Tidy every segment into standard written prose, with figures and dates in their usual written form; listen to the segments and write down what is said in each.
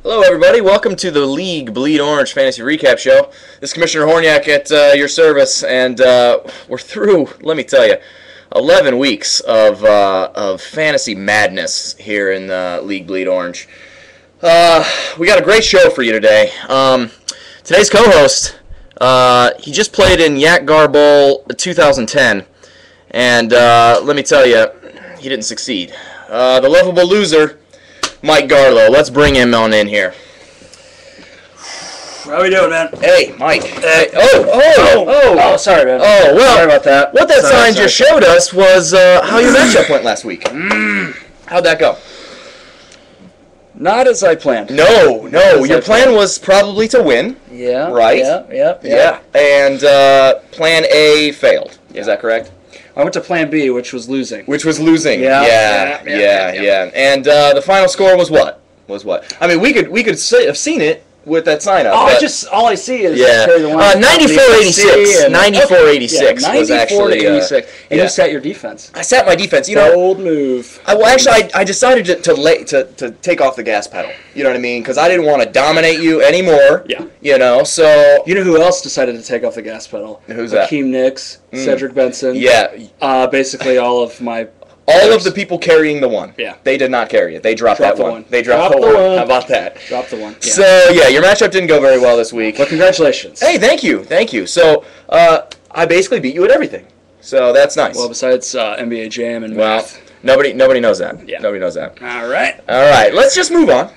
Hello, everybody. Welcome to the League Bleed Orange Fantasy Recap Show. This is Commissioner Horniak at your service, and we're through, let me tell you, 11 weeks of fantasy madness here in League Bleed Orange. We got a great show for you today. Today's co-host, he just played in Yak Gar Bowl 2010, and let me tell you, he didn't succeed. The lovable loser, Mike Garlow. Let's bring him on in here. How we doing, man? Hey, Mike. Oh, sorry, man. Oh, well, sorry about that. What that sign just showed us was how your matchup went last week. How'd that go? Not as I planned. No. Your plan was probably to win. Yeah. Right? Yeah. And plan A failed. Is that correct? I went to plan B, which was losing. Yeah. And the final score was what? I mean, we could have seen it with that sign up. All I see is Carry the one. 94-86. 94-86 was actually 94-86. And you set your defense. I set my defense. Bold move. I decided to take off the gas pedal. You know what I mean? Because I didn't want to dominate you anymore. Yeah. So you know who else decided to take off the gas pedal? Who's that? Hakeem Nicks, Cedric Benson. Yeah. Basically all of my. All of the people carrying the one. Yeah. They did not carry it. They dropped that one. They dropped the one. How about that? Drop the one. Yeah. So, your matchup didn't go very well this week. Well, congratulations. Hey, thank you. So, I basically beat you at everything. So, that's nice. Well, besides NBA Jam and math. Nobody knows that. Yeah. Nobody knows that. All right. Let's just move on.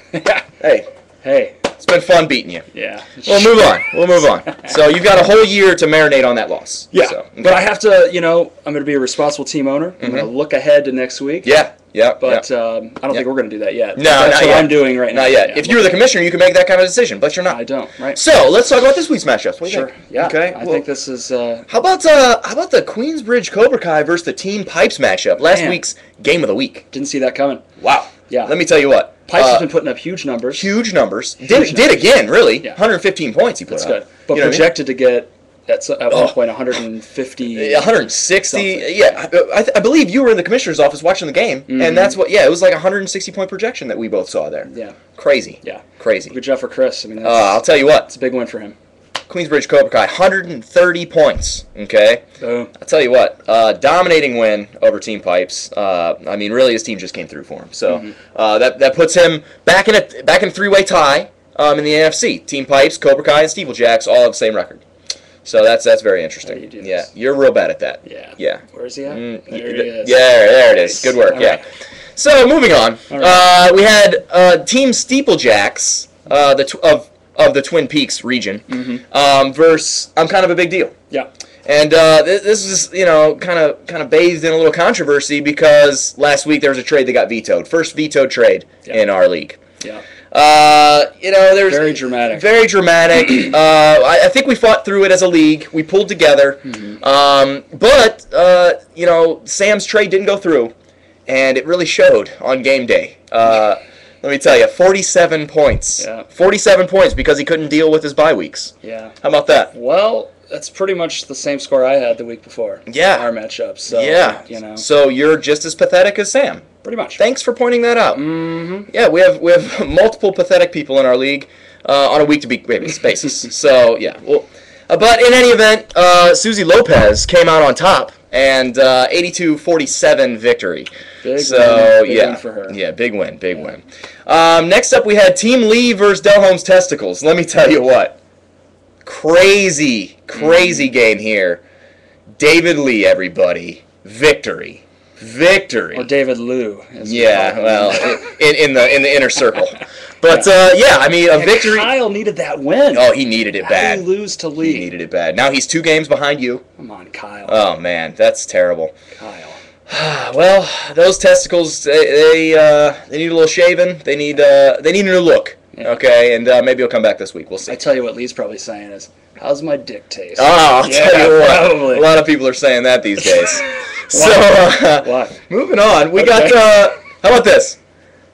Hey. It's been fun beating you. Yeah. We'll move on. So, you've got a whole year to marinate on that loss. Yeah. So, okay. But I have to, I'm going to be a responsible team owner. I'm going to look ahead to next week. Yeah. But I don't think we're going to do that yet. No, that's not what yet. I'm doing right now. Not yet. Yeah. If you were the commissioner, you could make that kind of decision, but you're not. I don't. Right. So let's talk about this week's matchups. What do you Sure. think? Yeah. Okay. I think this is. How about the Queensbridge Cobra Kai versus the Team Pipes matchup? Last week's game of the week. Didn't see that coming. Wow. Yeah. Let me tell you what. Pipes has been putting up huge numbers. Did again, really. Yeah. 115 points he put That's up. good. But projected to get at one point 150. 160. Something. Yeah. I believe you were in the commissioner's office watching the game, and that's what. Yeah, it was like a 160-point projection that we both saw there. Yeah. Crazy. Yeah. Crazy. Good job for Chris. I mean, I'll tell you what. It's a big win for him. Queensbridge Cobra Kai, 130 points. Okay. Boom. I'll tell you what, dominating win over Team Pipes. I mean, really, his team just came through for him. So that puts him back in a three-way tie in the NFC. Team Pipes, Cobra Kai, and Steeplejacks all have the same record. So that's very interesting. How do you do Yeah, this? you're real bad at that. Yeah. Where is he at? There he is. Yeah, there it is. Nice. Good work. All Yeah. right. So moving on, right. we had Team Steeplejacks of the Twin Peaks region versus I'm Kind of a Big Deal. Yeah. And this is kind of bathed in a little controversy because last week there was a trade that got vetoed. First vetoed trade in our league. Yeah. There's Very dramatic. Very dramatic. I think we fought through it as a league. We pulled together. But Sam's trade didn't go through, and it really showed on game day. Let me tell you, 47 points. Yeah. 47 points because he couldn't deal with his bye weeks. Yeah. How about that? Well, that's pretty much the same score I had the week before. Yeah. Our matchup. So, Yeah. So you're just as pathetic as Sam. Pretty much. Thanks for pointing that out. Mm-hmm. Yeah, we have multiple pathetic people in our league on a week-to-week basis. So, yeah. Well, but in any event, Susie Lopez came out on top and 82-47 victory. Big win for her. Yeah, big win. Next up, we had Team Lee versus Delhome's Testicles. Let me tell you what. Crazy game here. David Lee, everybody. Victory. Or David Lou. Yeah, well, in the inner circle. But, I mean, a victory. Kyle needed that win. Oh, he needed it bad. How did he lose to Lee? He needed it bad. Now he's 2 games behind you. Come on, Kyle. Oh, man, that's terrible. Kyle. Well, those testicles, they need a little shaving. They need a new look. Yeah. Okay, and maybe he'll come back this week. We'll see. I tell you what Lee's probably saying is, how's my dick taste? Oh, I'll tell you what. Probably. A lot of people are saying that these days. Why? Moving on. We got, how about this?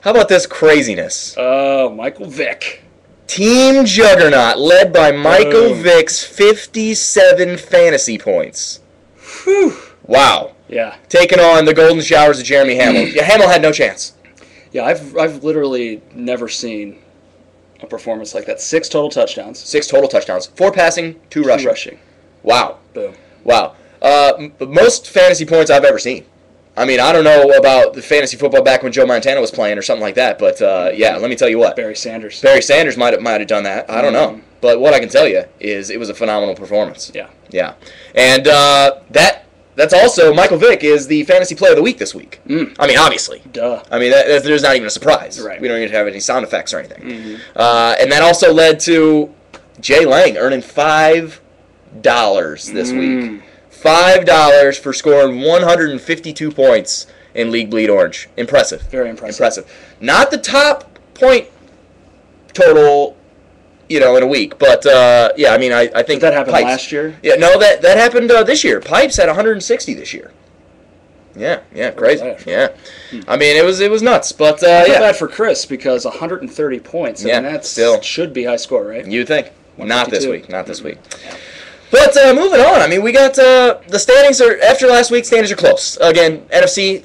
How about this craziness? Michael Vick. Team Juggernaut, led by Michael Vick's 57 fantasy points. Whew. Wow. Yeah. Taking on the golden showers of Jeremy Hamill. Yeah, Hamill had no chance. Yeah, I've literally never seen a performance like that. 6 total touchdowns. 6 total touchdowns. 4 passing, 2 rushing. Wow. Boom. Wow. Most fantasy points I've ever seen. I mean, I don't know about the fantasy football back when Joe Montana was playing or something like that, but yeah, let me tell you what. Barry Sanders. Barry Sanders might have done that. I don't know. But what I can tell you is it was a phenomenal performance. Yeah. Yeah. And that's also, Michael Vick is the fantasy player of the week this week. I mean, obviously. Duh. I mean, there's not even a surprise. Right. We don't even have any sound effects or anything. And that also led to Jay Lang earning $5 this week. $5 for scoring 152 points in League Bleed Orange. Impressive. Very impressive. Impressive. Not the top point total, in a week, but yeah, I mean, I think Did that happen Pipes, last year? Yeah, no, that happened this year. Pipes had 160 this year. Yeah, crazy. Yeah, I mean, it was nuts, but I feel yeah. bad for Chris because 130 points. I mean, that still should be high score, right? You'd think. Not this 152. week. Not this week. But moving on, I mean, we got the standings are after last week. Standings are close. Again, NFC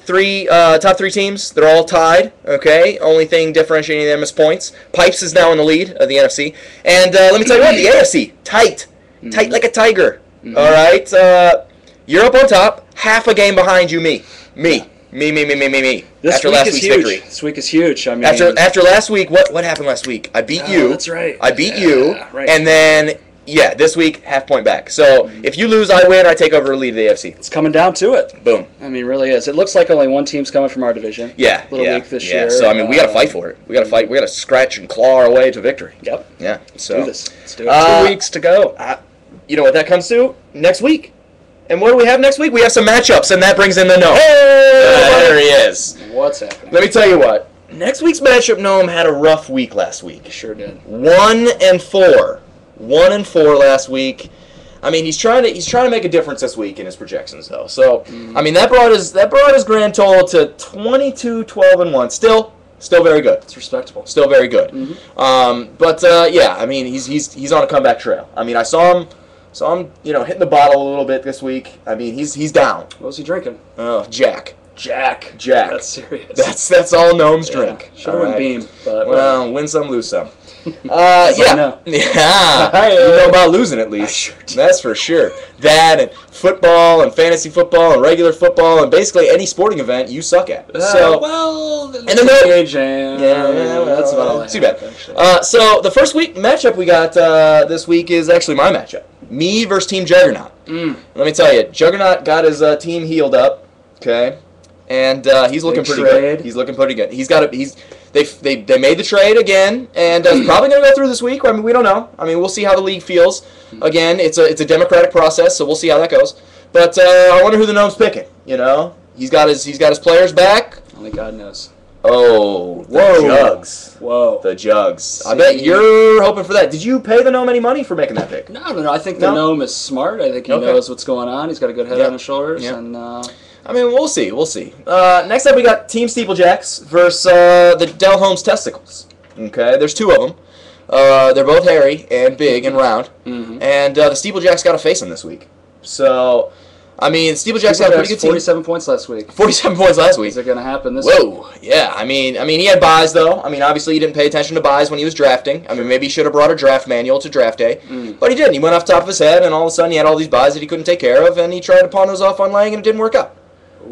top 3 teams. They're all tied. Okay, only thing differentiating them is points. Pipes is now in the lead of the NFC, and let me tell you what, the AFC tight like a tiger. All right, you're up on top, half a game behind you. Me. This after week last is week's huge. victory. This week is huge. I mean, After last week, what happened last week? I beat you. That's right. I beat you, right. and then. Yeah, this week, half point back. So if you lose, I win. I take over the lead of the AFC. It's coming down to it. Boom. I mean, it really is. It looks like only one team's coming from our division. Yeah, Little weak this year. So I mean, we got to fight for it. We got to fight. We got to scratch and claw our way to victory. Yep. Yeah. So Let's do it. 2 weeks to go. You know what that comes to next week. And what do we have next week? We have some matchups, and that brings in the gnome. Hey, there he is. What's happening? Let me tell you what. Next week's matchup, gnome had a rough week last week. Sure did. 1-4. 1-4 last week. I mean, he's trying to make a difference this week in his projections, though. So, I mean, that brought his grand total to 22-12-1. Still very good. It's respectable. Still very good. But yeah, I mean, he's on a comeback trail. I mean, I saw him, hitting the bottle a little bit this week. I mean, he's down. What was he drinking? Oh, Jack. Jack. That's serious. That's all gnomes drink. Should have won Beam, but well, win some, lose some. I know. Yeah, you know about losing at least. Sure do. That's for sure. That and football and fantasy football and regular football and basically any sporting event you suck at. So and then the jam. well, That's about all I too have, bad. actually. So the first week matchup we got this week is actually my matchup. Me versus Team Juggernaut. Let me tell you, Juggernaut got his team healed up. Okay. And he's looking pretty good. He's looking pretty good. They made the trade again, and he's probably going to go through this week. I mean, we don't know. I mean, we'll see how the league feels. Again, it's a democratic process, so we'll see how that goes. But I wonder who the gnome's picking. He's got his players back. Only God knows. Oh, Jugs. Whoa. The Jugs. I bet you're hoping for that. Did you pay the gnome any money for making that pick? No. I think the gnome is smart. I think he knows what's going on. He's got a good head on his shoulders, and. I mean, we'll see. Next up, we got Team Steeplejacks versus the Del Holmes Testicles. Okay, there's 2 of them. They're both hairy and big and round. And the Steeplejacks got to face them this week. So, I mean, Steeplejacks got a pretty good team. 47 points last week. 47 points last week. Is it going to happen this week? Whoa, yeah. I mean, he had buys, though. I mean, obviously, he didn't pay attention to buys when he was drafting. I mean, maybe he should have brought a draft manual to draft day. But he didn't. He went off the top of his head, and all of a sudden, he had all these buys that he couldn't take care of, and he tried to pawn those off on Lang, and it didn't work out.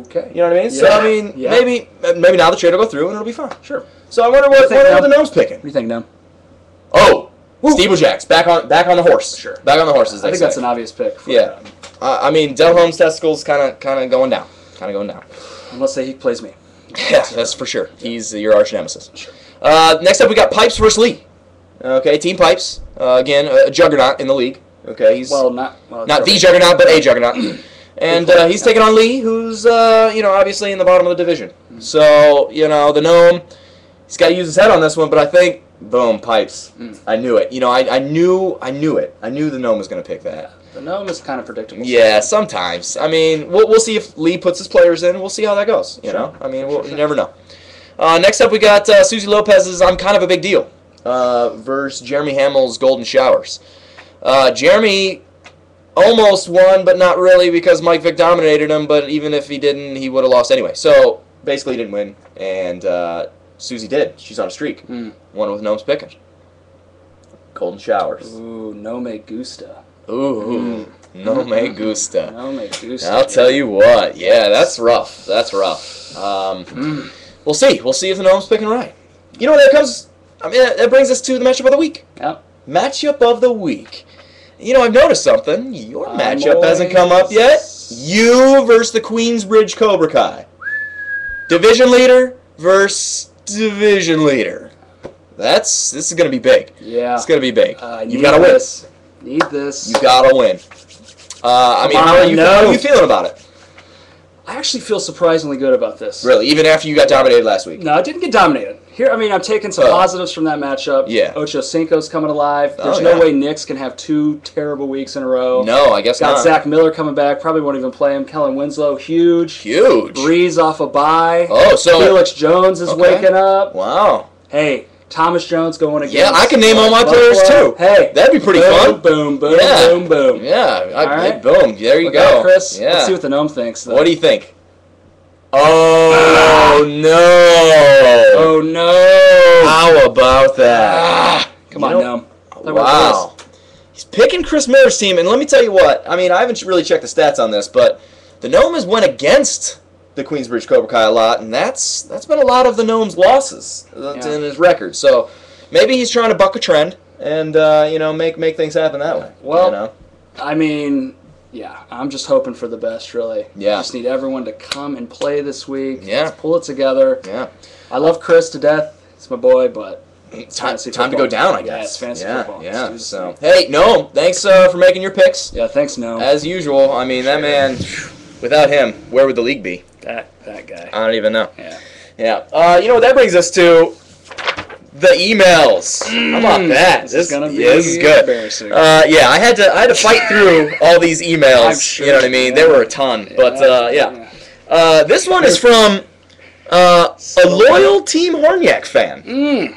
Okay. You know what I mean? So, I mean, maybe now the trade will go through and it'll be fine. Sure. So I wonder what the gnome's picking. What do you think, Gnome? Oh, Steeplejacks, back on the horse. Sure. Back on the horses, I think that's an obvious pick. I mean, Del Holmes Testicles kind of going down. Unless he plays me. Yeah, that's for sure. He's your arch nemesis. Sure. Next up, we got Pipes versus Lee. Okay, Team Pipes. Again, a juggernaut in the league. Okay, he's not the juggernaut, but a juggernaut. And he's taking on Lee, who's, obviously in the bottom of the division. So, the gnome, he's got to use his head on this one, but I think, boom, Pipes. I knew it. I knew it. I knew the gnome was going to pick that. The gnome is kind of predictable. Yeah, sometimes. I mean, we'll see if Lee puts his players in. We'll see how that goes, you know? I mean, you never know. Next up, we got Susie Lopez's I'm Kind of a Big Deal versus Jeremy Hamill's Golden Showers. Jeremy almost won, but not really because Mike Vick dominated him, but even if he didn't, he would have lost anyway. So, basically he didn't win, and Susie did. She's on a streak. Won with Gnome's picking. Golden Showers. Ooh, no me gusta. Ooh, no me gusta. No me gusta. I'll tell you what. Yeah, that's rough. That's rough. We'll see. We'll see if the Gnomes picking right. You know, that brings us to the matchup of the week. Yep. Matchup of the week. You know, I've noticed something. Your matchup hasn't come up yet. You versus the Queensbridge Cobra Kai. Division leader versus division leader. This is going to be big. Yeah. It's going to be big. You got to win. Need this. You got to win. How are you feeling about it? I actually feel surprisingly good about this. Really? Even after you got dominated last week? No, I didn't get dominated. I'm taking some positives from that matchup. Yeah. Ocho Cinco's coming alive. There's no way Knicks can have 2 terrible weeks in a row. No, I guess not. Got Zach Miller coming back. Probably won't even play him. Kellen Winslow, huge. Breeze off a bye. Oh, so Felix Jones is waking up. Wow. Hey, Thomas Jones going against. Yeah, I can name all my players too. Hey, that'd be pretty fun. Boom, boom, boom, boom. Yeah, all right. Boom. There you go, Chris. Yeah. Let's see what the gnome thinks. Though. What do you think? Oh no! Oh no! How about that? Come on, gnome. Wow. He's picking Chris Miller's team, and let me tell you what. I mean, I haven't really checked the stats on this, but the Gnome has went against the Queensbridge Cobra Kai a lot, and that's been a lot of the Gnome's losses in his record. So maybe he's trying to buck a trend and make things happen that way. Well, I mean, yeah, I'm just hoping for the best, really. Yeah. Just need everyone to come and play this week. Yeah. Let's pull it together. Yeah. I love Chris to death. He's my boy, but it's time to go down, I guess. Yeah, it's fantasy football. Yeah. So hey, Gnome, thanks for making your picks. Yeah, thanks, Gnome. As usual. I mean, that man. Without him, where would the league be? That guy. I don't even know. Yeah. Yeah. You know what that brings us to? The emails. How about that? This is gonna be good. Embarrassing. Yeah, I had to fight through all these emails. I'm sure. You know what I mean? There were a ton, but this one is from a loyal Team Horniak fan.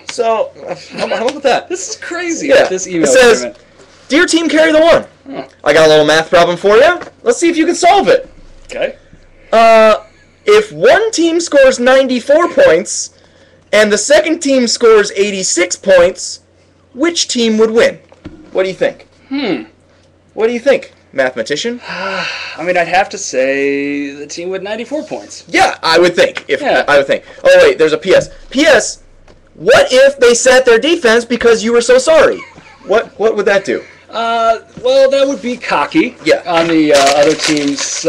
So how about that? This is crazy. Yeah. This email it says, "Dear Team Carry the One, I got a little math problem for you. Let's see if you can solve it." Okay. If one team scores 94 points and the second team scores 86 points, which team would win? What do you think? What do you think, mathematician? I mean, I'd have to say the team with 94 points. Yeah, I would think. I would think. Oh, wait, there's a PS. PS, what if they sat their defense because you were so sorry? What would that do? Well, that would be cocky on the other team's,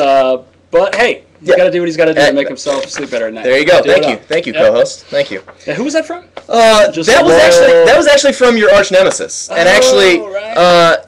but hey, he's got to do what he's got to do to make himself sleep better at night. There you go. Thank you, co-host. Thank you. Yeah, who was that from? That was actually from your arch nemesis, and actually,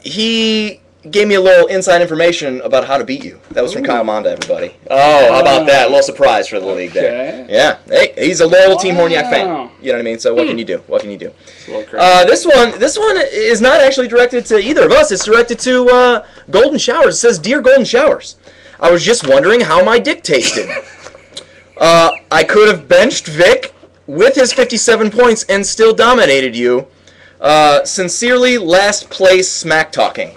he gave me a little inside information about how to beat you. That was from Kyle Monda, everybody. Oh, how about that? A little surprise for the league there. Yeah. Hey, he's a loyal Team Horniak fan. You know what I mean? So what can you do? What can you do? This one is not actually directed to either of us. It's directed to Golden Showers. It says, "Dear Golden Showers, I was just wondering how my dick tasted. I could have benched Vic with his 57 points and still dominated you. Sincerely, last place smack talking."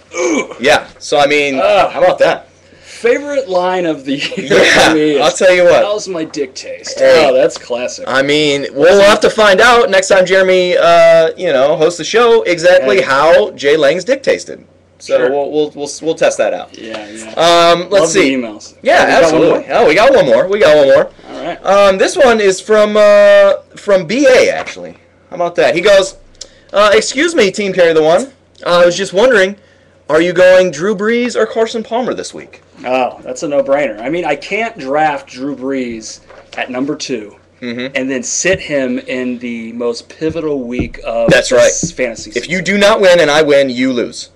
Yeah, so I mean, how about that? Favorite line of the year Yeah, for me is, I'll tell you what. How's my dick taste? Hey. Oh, that's classic. I mean, we'll have to find out next time Jeremy, hosts the show exactly how Jay Lang's dick tasted. So we'll test that out. Yeah. Let's see. The emails. Yeah, absolutely. We got one more. All right. This one is from BA, actually. How about that? He goes, "Excuse me, Team Carry the One. I was just wondering, are you going Drew Brees or Carson Palmer this week?" Oh, that's a no-brainer. I mean, I can't draft Drew Brees at number 2 and then sit him in the most pivotal week of fantasy season. If you do not win and I win, you lose.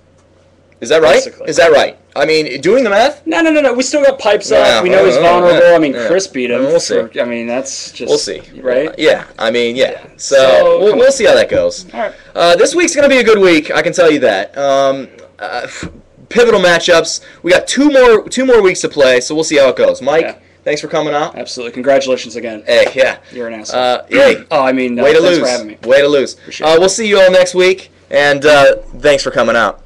Is that right? Basically. Is that right? I mean, doing the math? No. We still got pipes up. We know he's vulnerable. I mean, Chris beat him. We'll see. I mean, that's just... We'll see. Right? Yeah. I mean, yeah. So we'll see how that goes. All right. This week's going to be a good week. I can tell you that. Pivotal matchups. We got two more weeks to play, so we'll see how it goes. Mike, thanks for coming out. Absolutely. Congratulations again. Hey, yeah. You're an asshole. Hey. Oh, I mean, way to thanks lose. for having me. Way to lose. We'll see you all next week, and thanks for coming out.